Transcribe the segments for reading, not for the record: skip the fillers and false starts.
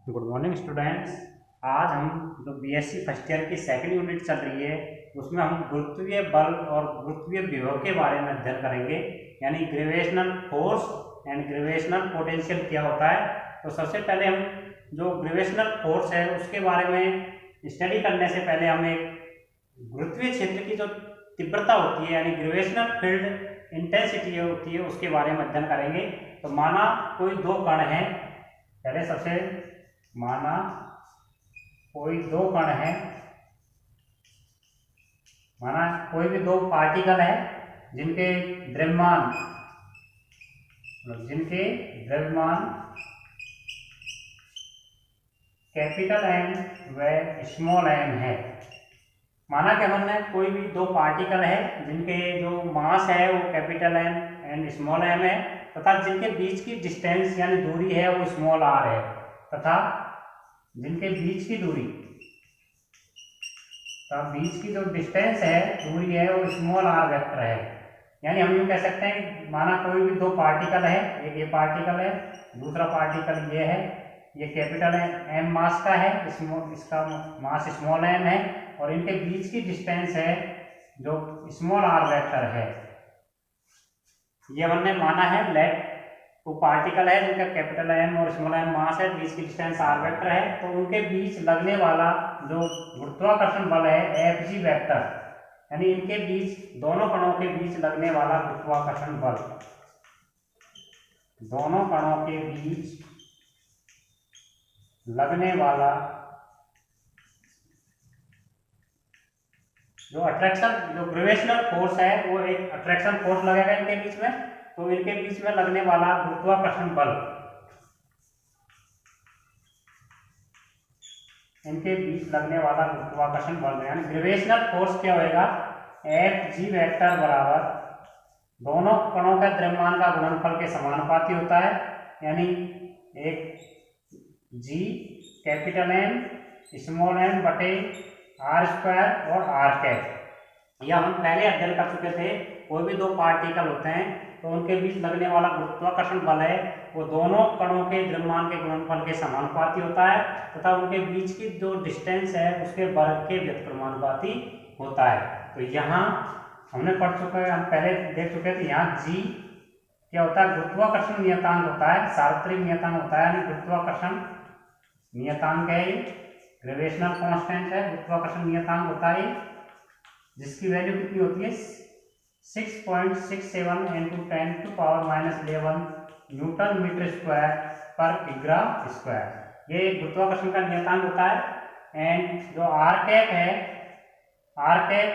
Good morning students. आज हम जो बीएससी फर्स्ट ईयर की सेकंड यूनिट चल रही है उसमें हम गुरुत्वीय बल और गुरुत्वीय विभव के बारे में अध्ययन करेंगे, यानी gravitational force and gravitational potential क्या होता है। तो सबसे पहले हम जो ग्रेविटेशनल फोर्स है उसके बारे में स्टडी करने से पहले हम एक गुरुत्वीय क्षेत्र की जो तीव्रता होती है यानी ग्रेविटेशनल फील्ड इंटेंसिटी होती है उसके बारे में अध्ययन करेंगे। तो माना कोई दो कण है, पहले सबसे माना कोई दो कण है, माना कोई भी दो पार्टिकल है जिनके द्रव्यमान कैपिटल एम व स्मॉल एम है। माना कि हमने कोई भी दो पार्टिकल है जिनके जो मास है वो capital M and small M है, तथा जिनके बीच की डिस्टेंस यानी दूरी है वो स्मॉल आर है, तथा जिनके बीच की दूरी बीच की जो डिस्टेंस है दूरी है वो स्मॉल आर वेक्टर है। यानी हम यूँ कह सकते हैं, माना कोई भी दो पार्टिकल है, एक ये पार्टिकल है, दूसरा पार्टिकल ये है, ये कैपिटल एम मास का है, इसका मास स्मॉल एम है और इनके बीच की डिस्टेंस है जो स्मॉल आर वेक्टर है। ये हमने माना है लेट तो पार्टिकल है जिनका कैपिटल एम और स्मॉल एम मास है, बीच की डिस्टेंस आर वेक्टर है, तो उनके बीच लगने वाला जो गुरुत्वाकर्षण बल है एफ जी वेक्टर, यानी इनके बीच दोनों कणों के बीच लगने वाला गुरुत्वाकर्षण बल, दोनों कणों के बीच लगने वाला जो अट्रैक्शन जो ग्रेविटेशनल फोर्स है वो एक अट्रैक्शन फोर्स लगेगा इनके बीच में, तो इनके बीच में लगने वाला गुरुत्वाकर्षण बल, इनके बीच लगने वाला गुरुत्वाकर्षण बल यानी ग्रेविटेशनल फोर्स क्या होगा, एफ जी वेक्टर बराबर दोनों कणों का द्रव्यमान का गुणनफल के समानुपाती होता है। यानी एक G capital M small M बटे आर स्क्वायर और आर कैप। यह हम पहले अध्ययन कर चुके थे। कोई भी दो पार्टिकल होते हैं तो उनके बीच लगने वाला गुरुत्वाकर्षण बल है वो दोनों कणों के द्रव्यमान के गुणनफल के समानुपाती होता है, तथा उनके बीच की जो डिस्टेंस है उसके वर्ग के व्युत्क्रमानुपाती होता है। तो यहाँ हमने पढ़ चुके हैं, हम पहले देख चुके थे, यहाँ जी क्या होता है, गुरुत्वाकर्षण नियतांक होता है, सार्वत्रिक नियतांक होता है, यानी गुरुत्वाकर्षण नियतांक है, ग्रेविटेशनल कांस्टेंट है, गुरुत्वाकर्षण नियतांक होता है, जिसकी वैल्यू कितनी होती है 6.67 × 10⁻11 न्यूटन मीटर स्क्वायर पर किग्रा स्क्वायर। ये गुरुत्वाकर्षण का नियतांक होता है। एंड जो आर कैप है, आर कैप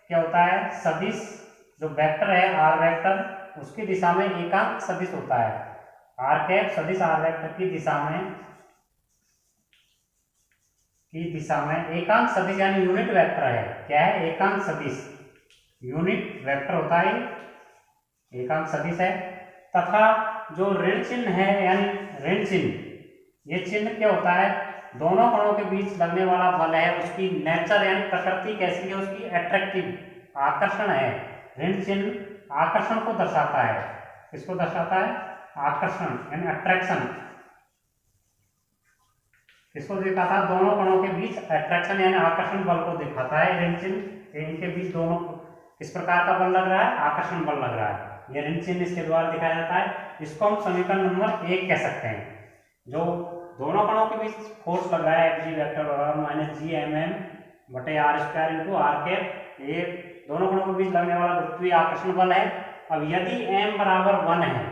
क्या होता है, सदिश जो वेक्टर है आर वेक्टर उसकी दिशा में एकांक सदिश होता है। आर कैप सदिश आर वेक्टर की दिशा में एकांक सदिश यानी यूनिट वेक्टर है। क्या है, एकांक सदिश, यूनिट वेक्टर होता है, एकांक सदिश है। तथा जो ऋण चिन्ह है यानी ऋण चिन्ह, ये चिन्ह क्या होता है, दोनों कणों के बीच लगने वाला बल है उसकी नेचर यानी प्रकृति कैसी है, उसकी एट्रैक्टिव आकर्षण है। ऋण चिन्ह आकर्षण को दर्शाता है। किसको दर्शाता है, आकर्षण यानी अट्रैक्शन। किसको दिखाता है, दोनों कणों के बीच अट्रैक्शन यानी आकर्षण बल को दिखाता है ऋण चिन्ह। इनके बीच दोनों किस प्रकार का बल लग रहा है, आकर्षण बल लग रहा है, यह ऋण चिन्ह इसके द्वारा दिखाया जाता है। इसको हम समीकरण नंबर 1 कह सकते हैं। जो दोनों कणों के बीच फोर्स लग रहा है एफ जी वेक्टर बराबर -GMM बटे R square into R cap, ये दोनों कणों के बीच लगने वाला गुरुत्वीय आकर्षण बल है। अब यदि m बराबर 1 है,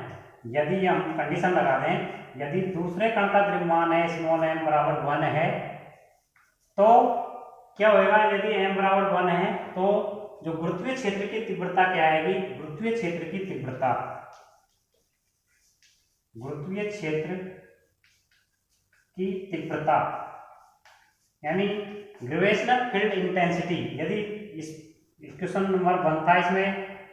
यदि हम कंडीशन लगा दें, यदि दूसरे कण का द्रव्यमान है स्मॉल m बराबर 1 है, तो क्या होगा, यदि m बराबर 1 है तो जो गुरुत्वीय क्षेत्र की तीव्रता क्या आएगी, गुरुत्वीय क्षेत्र की तीव्रता, गुरुत्वीय क्षेत्र की तीव्रता यानी ग्रेविटेशनल फील्ड इंटेंसिटी। यदि इस क्वेश्चन नंबर 1 था, इसमें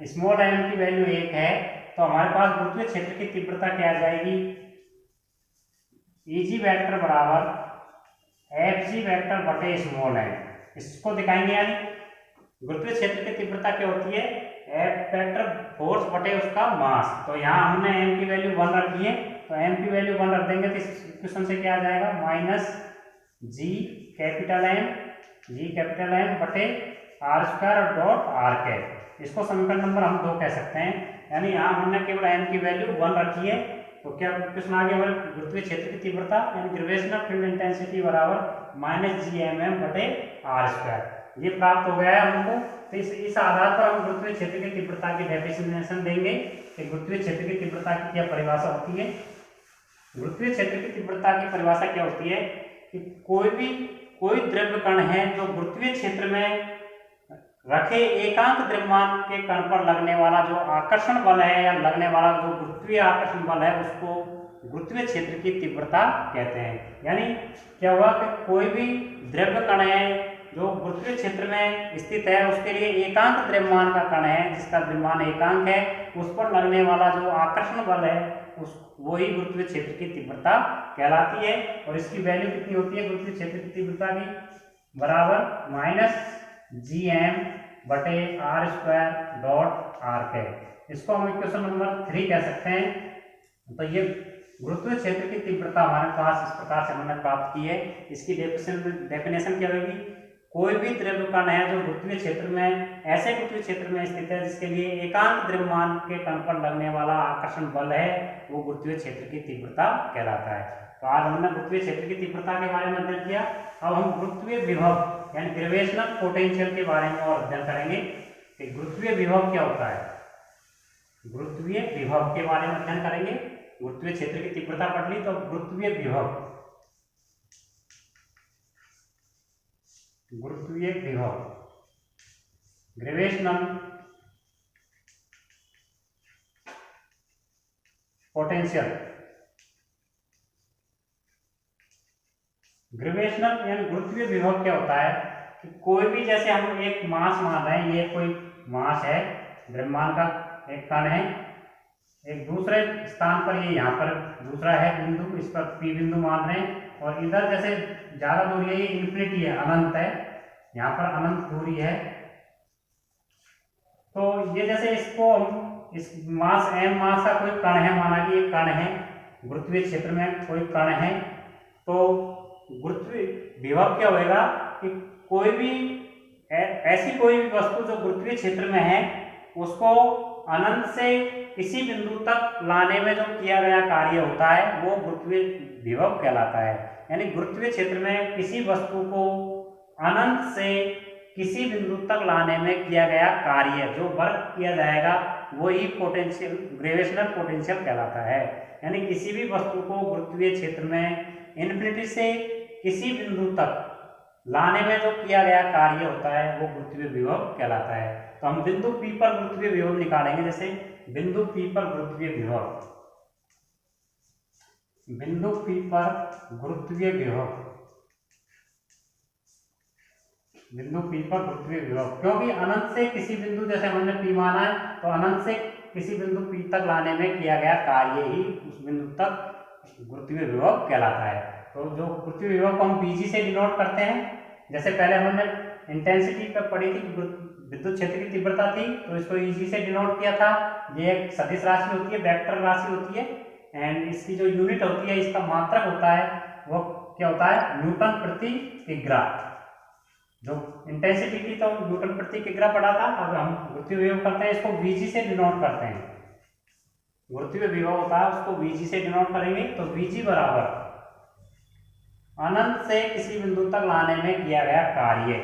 स्मॉल m की वैल्यू 1 है, तो हमारे पास गुरुत्वीय क्षेत्र की तीव्रता क्या आ जाएगी, Eg वेक्टर बराबर Fg वेक्टर बटे स्मॉल m। इसको दिखाएंगे, यानी गुरुत्वीय क्षेत्र की तीव्रता क्या होती है, एफ वेक्टर फोर्स बटे उसका मास। तो यहाँ हमने m की वैल्यू 1 रखी है तो m की वैल्यू 1 रख देंगे तो इस इक्वेशन से क्या आ जाएगा, माइनस जी कैपिटल M बटे आर स्क्वायर और डॉट आर कैप। इसको समीकरण नंबर हम 2 कह सकते हैं। यानी यहाँ हमने केवल m की वैल्यू 1 रखी है, तो क्या क्वेश्चन आगे हमारे गुरुत्वीय क्षेत्र की तीव्रता यानी ग्रेविटेशनल फील्ड इंटेंसिटी बराबर माइनस जी एम एम बटे आर स्क्वायर, ये प्राप्त हो गया है हमको। तो इस आधार पर हम गुरुत्वीय क्षेत्र की तीव्रता की डेफिनेशन देंगे कि गुरुत्वीय क्षेत्र की तीव्रता की क्या परिभाषा होती है। गुरुत्वीय क्षेत्र की तीव्रता की परिभाषा क्या होती है कि कोई द्रव्य कण है जो गुरुत्वीय क्षेत्र में रखे एकांक द्रव्यमान के कण पर लगने वाला जो आकर्षण बल है या लगने वाला जो गुरुत्वीय आकर्षण बल है उसको गुरुत्वीय क्षेत्र की तीव्रता कहते हैं। यानी क्या हुआ कि कोई भी द्रव्य कण है जो गुरुत्वीय क्षेत्र में स्थित है, उसके लिए एकांक द्रव्यमान का कण है जिसका द्रव्यमान एकांक है, उस पर लगने वाला जो आकर्षण बल है उस वही गुरुत्वीय क्षेत्र की तीव्रता कहलाती है। और इसकी वैल्यू कितनी होती है गुरुत्वीय क्षेत्र की तीव्रता की, बराबर माइनस जी एम बटे R square dot R cap. इसको हम इक्वेशन नंबर 3 कह सकते हैं। तो ये गुरुत्वीय क्षेत्र की तीव्रता हमारे पास इस प्रकार से हमने प्राप्त की है। इसकी डेफिनेशन क्या होगी, कोई भी द्रव्य कण है जो गुरुत्वीय क्षेत्र में ऐसे गुरुत्वीय क्षेत्र में स्थित है जिसके लिए एकांक द्रव्यमान के कण पर लगने वाला आकर्षण बल है वो गुरुत्वीय क्षेत्र की तीव्रता कहलाता है। तो आज हमने गुरुत्वीय क्षेत्र की तीव्रता के बारे में अध्ययन किया। अब हम गुरुत्वीय विभव यानी ग्रेविटेशनल पोटेंशियल के बारे में और अध्ययन करेंगे कि गुरुत्वीय विभव क्या होता है। गुरुत्वीय विभव के बारे में अध्ययन करेंगे। गुरुत्वीय क्षेत्र की तीव्रता पढ़ ली, तो गुरुत्वीय विभव ग्रेविटेशनल पोटेंशियल, ग्रेविटेशनल यानी गुरुत्वीय विभव क्या होता है कि कोई भी, जैसे हम एक मास मान रहे हैं, ये कोई मास है द्रव्यमान का एक कण है, एक दूसरे स्थान पर ये यहाँ पर दूसरा है बिंदु, इस पर पी बिंदु मान रहे हैं, और इधर जैसे ज्यादा दूरी है, ये इन्फिनिटी है, अनंत है, यहाँ पर अनंत दूरी है। तो ये जैसे इसको हम इस मास m मास का कोई कण है, माना कि ये कण है गुरुत्वीय क्षेत्र में कोई कण है, तो गुरुत्वीय विभव क्या होगा कि कोई भी ऐसी कोई भी वस्तु जो गुरुत्वीय क्षेत्र में है उसको अनंत से किसी बिंदु तक लाने में जो किया गया कार्य होता है वो गुरुत्वीय विभव कहलाता है। यानी गुरुत्वीय क्षेत्र में किसी वस्तु को अनंत से किसी बिंदु तक लाने में किया गया कार्य जो वर्क किया जाएगा वही पोटेंशियल ग्रेविटेशनल पोटेंशियल कहलाता है। यानी किसी भी वस्तु को गुरुत्वीय क्षेत्र में इन्फिनिटी से किसी बिंदु तक लाने में जो किया गया कार्य होता है वो गुरुत्वीय विभव कहलाता है। तो हम बिंदु P पर गुरुत्वीय विभव निकालेंगे। जैसे बिंदु P पर गुरुत्वीय विभव, बिंदु P पर गुरुत्वीय विभव, बिंदु P पर गुरुत्वीय विभव, क्योंकि अनंत से किसी बिंदु, जैसे हमने P माना है तो अनंत से किसी बिंदु P तक लाने में किया गया कार्य ही उस बिंदु तक गुरुत्वीय विभव कहलाता है। तो जो गुरुत्वीय विभव को हम Pg से डिनोट करते हैं, जैसे पहले हमने इंटेंसिटी पर पढ़ी थी, विद्युत क्षेत्र की तीव्रता थी, तो इसको Eg से डिनोट किया था। ये एक सदिश राशि होती है, वेक्टर राशि होती है, एंड इसकी जो यूनिट होती है, इसका मात्रक होता है वो क्या होता है, न्यूटन प्रति किग्रा। जो इंटेंसिटी की तो न्यूटन प्रति किग्रा पढ़ा था। अब हम गुरुत्वीय विभव करते हैं, इसको Vg से डिनोट करते हैं। गुरुत्वीय विभव होता है उसको Vg से डिनोट करेंगे, तो Vg बराबर अनंत से किसी बिंदु तक लाने में किया गया कार्य।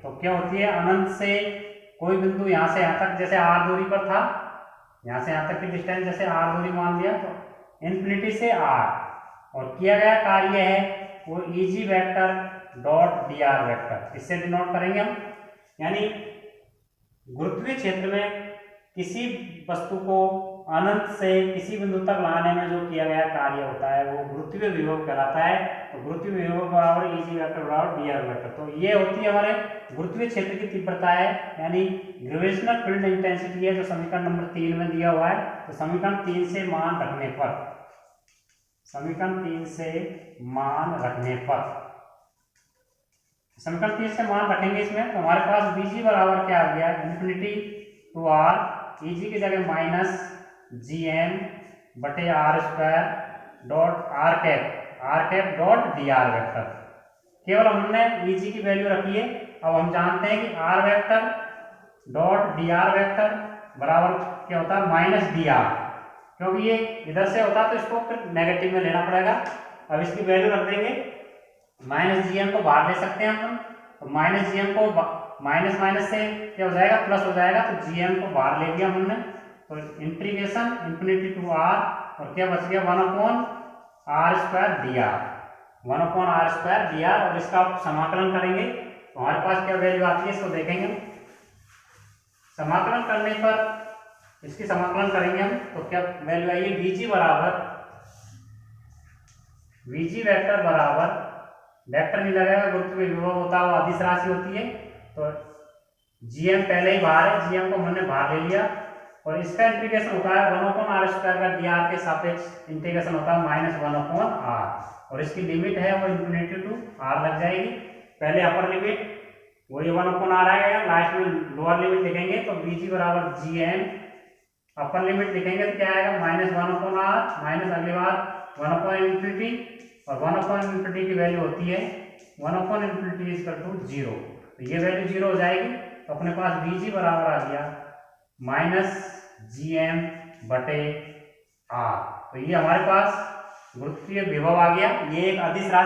तो क्या होती है, अनंत से कोई बिंदु यहाँ से यहाँ तक, जैसे r दूरी पर था, यहाँ से यहाँ तक की डिस्टेंस जैसे r दूरी मान लिया, तो इन्फिनिटी से r, और किया गया कार्य है वो Eg vector dot dr vector, इससे डिनोट करेंगे हम। यानी गुरुत्वीय क्षेत्र में किसी वस्तु को अनंत से किसी बिंदु तक लाने में जो किया गया कार्य होता है वो गुरुत्वीय विभव कहलाता है। तो गुरुत्वीय विभव बराबर Eg वेक्टर बराबर dr वेक्टर। तो ये होती है हमारे गुरुत्वीय क्षेत्र की तीव्रता है, यानी ग्रेविटेशनल फील्ड इंटेंसिटी है, जो समीकरण नंबर 3 में दिया हुआ है। तो समीकरण 3 से मान रखने पर, समीकरण 3 से मान रखने पर, समीकरण 3 से मान रखेंगे इसमें, तो हमारे पास Vg बराबर क्या आ गया, इन्फिनिटी टू r, Eg की जगह माइनस जी एम बटे R square dot R cap dot D R vector. केवल हमने Vg की वैल्यू रखी है। अब हम जानते हैं कि R vector dot D R vector बराबर क्या होता है, माइनस डी आर, क्योंकि ये इधर से होता है तो इसको फिर नेगेटिव में लेना पड़ेगा। अब इसकी वैल्यू रख देंगे, माइनस जी एम को बाहर ले सकते हैं अपन, तो माइनस जी एम को माइनस माइनस से क्या हो जाएगा, प्लस हो जाएगा, तो जी एम को बाहर ले लिया हमने, तो इंटीग्रेशन इन्फिनिटी टू आर, और क्या बच गया 1/r² dr, 1/r² dr। और इसका आप समाकलन करेंगे तो हमारे पास क्या वैल्यू आती है, इसको देखेंगे। समाकलन करने पर इसकी समाकलन करेंगे हम तो क्या वैल्यू आई है, Vg वेक्टर बराबर, वेक्टर नहीं लगेगा, गुरुत्व में विभव होता है वो अदिश राशि होती है, तो Gm पहले ही बाहर है, Gm को हमने बाहर ले लिया, और इसका इंटीग्रेशन होता है 1/r² का dr के सापेक्ष इंटीग्रेशन होता है -1/r, और इसकी लिमिट है वो इन्फिनिटी टू r लग जाएगी। पहले अपर लिमिट वही 1/r आएगा, लास्ट में लोअर लिमिट लिखेंगे तो Vg बराबर Gm, अपर लिमिट लिखेंगे तो क्या आएगा, -1/r माइनस अगली बार 1/∞, और 1/∞ की वैल्यू होती है 1/∞ इक्वल टू 0, तो ये वैल्यू 0 हो जाएगी। तो अपने पास Vg बराबर आ गया -Gm/r। तो ये हमारे पास गुरुत्वीय विभव आ गया, ये एक अदिश राशि